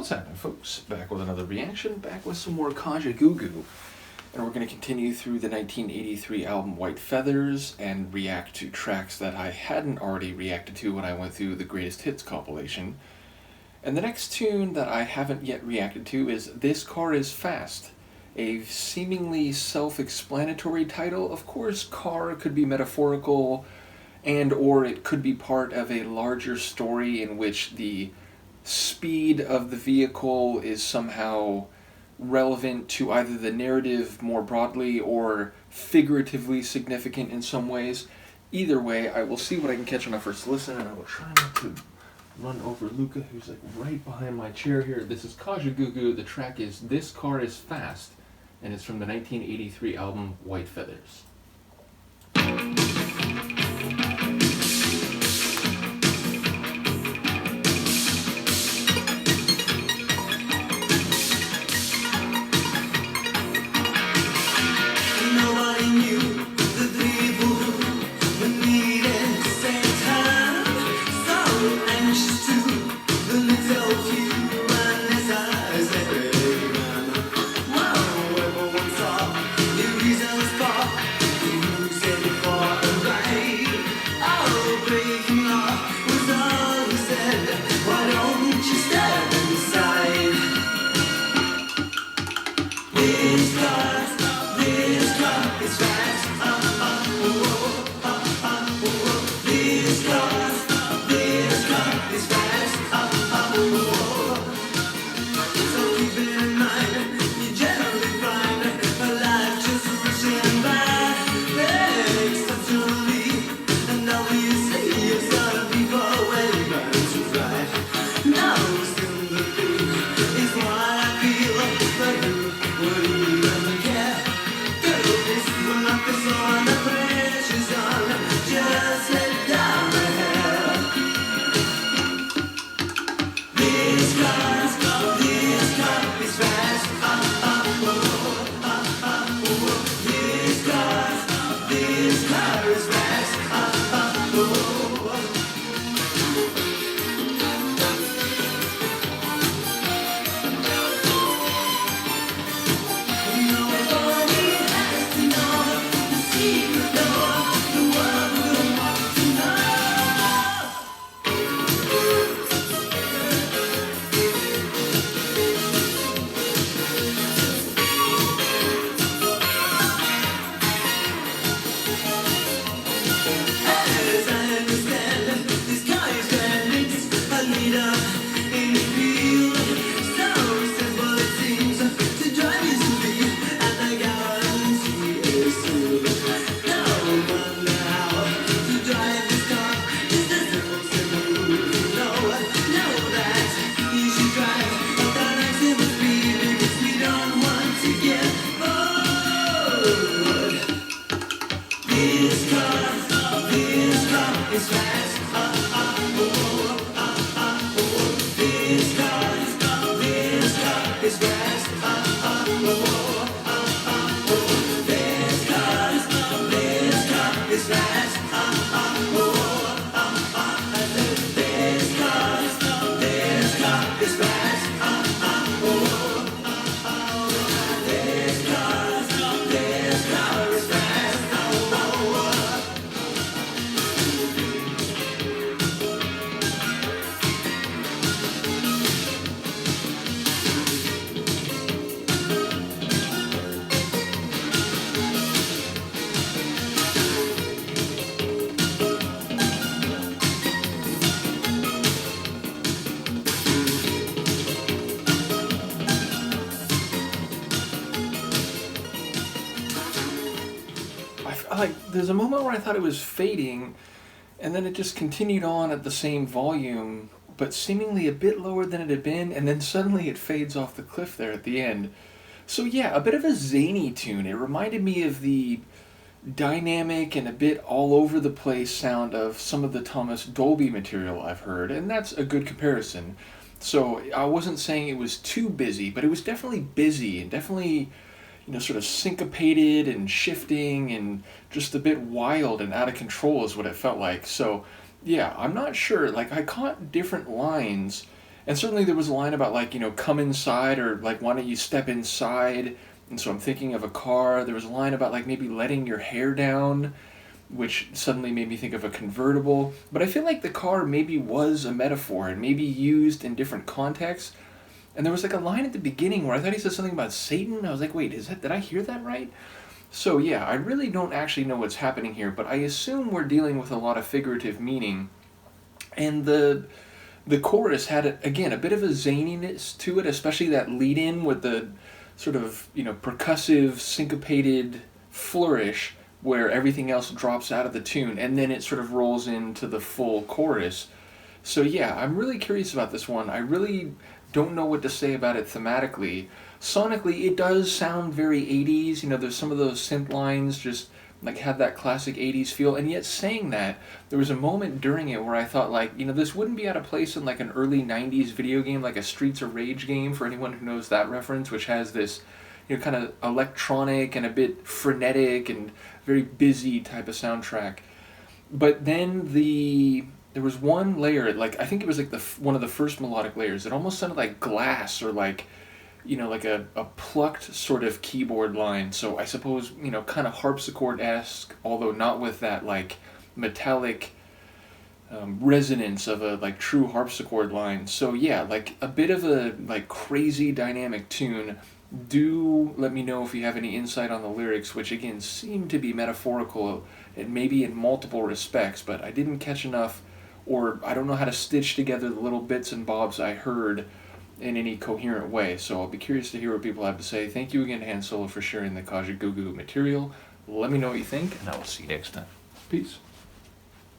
What's happening, folks? Back with another reaction, back with some more Kajagoogoo. And we're going to continue through the 1983 album White Feathers and react to tracks that I hadn't already reacted to when I went through the Greatest Hits compilation. And the next tune that I haven't yet reacted to is This Car Is Fast, a seemingly self-explanatory title. Of course, car could be metaphorical, and or it could be part of a larger story in which the speed of the vehicle is somehow relevant to either the narrative more broadly or figuratively significant in some ways. Either way, I will see what I can catch on a first listen, and I will try not to run over Luca, who's like right behind my chair here. This is Kajagoogoo. The track is This Car Is Fast, and it's from the 1983 album White Feathers. There's a moment where I thought it was fading, and then it just continued on at the same volume, but seemingly a bit lower than it had been, and then suddenly it fades off the cliff there at the end. So yeah, a bit of a zany tune. It reminded me of the dynamic and a bit all over the place sound of some of the Thomas Dolby material I've heard, and that's a good comparison. So I wasn't saying it was too busy, but it was definitely busy and definitely, sort of syncopated and shifting and just a bit wild and out of control is what it felt like. So yeah, I'm not sure. Like, I caught different lines, And certainly there was a line about like, come inside, or like, why don't you step inside? And so I'm thinking of a car. There was a line about like maybe letting your hair down, which suddenly made me think of a convertible. But I feel like the car maybe was a metaphor and maybe used in different contexts. And there was like a line at the beginning where I thought he said something about Satan. I was like, wait, did I hear that right? So yeah, I really don't actually know what's happening here, but I assume we're dealing with a lot of figurative meaning. And the chorus had, again, a bit of a zaniness to it, especially that lead in with the sort of, percussive, syncopated flourish where everything else drops out of the tune, and then it sort of rolls into the full chorus. So yeah, I'm really curious about this one. I really don't know what to say about it thematically. Sonically, it does sound very 80s. There's some of those synth lines just like had that classic 80s feel, and yet saying that, there was a moment during it where I thought like, this wouldn't be out of place in like an early 90s video game, like a Streets of Rage game, for anyone who knows that reference, which has this, kind of electronic and a bit frenetic and very busy type of soundtrack. But then there was one layer, like I think it was like one of the first melodic layers. It almost sounded like glass, or like, like a plucked sort of keyboard line. So I suppose, kind of harpsichord-esque, although not with that like metallic resonance of a like true harpsichord line. So yeah, like a bit of a like crazy dynamic tune. Do let me know if you have any insight on the lyrics, which again seem to be metaphorical and maybe in multiple respects, but I didn't catch enough, or I don't know how to stitch together the little bits and bobs I heard in any coherent way. So I'll be curious to hear what people have to say. Thank you again to Han Solo for sharing the Kajagoogoo material. Let me know what you think, and I will see you next time. Peace.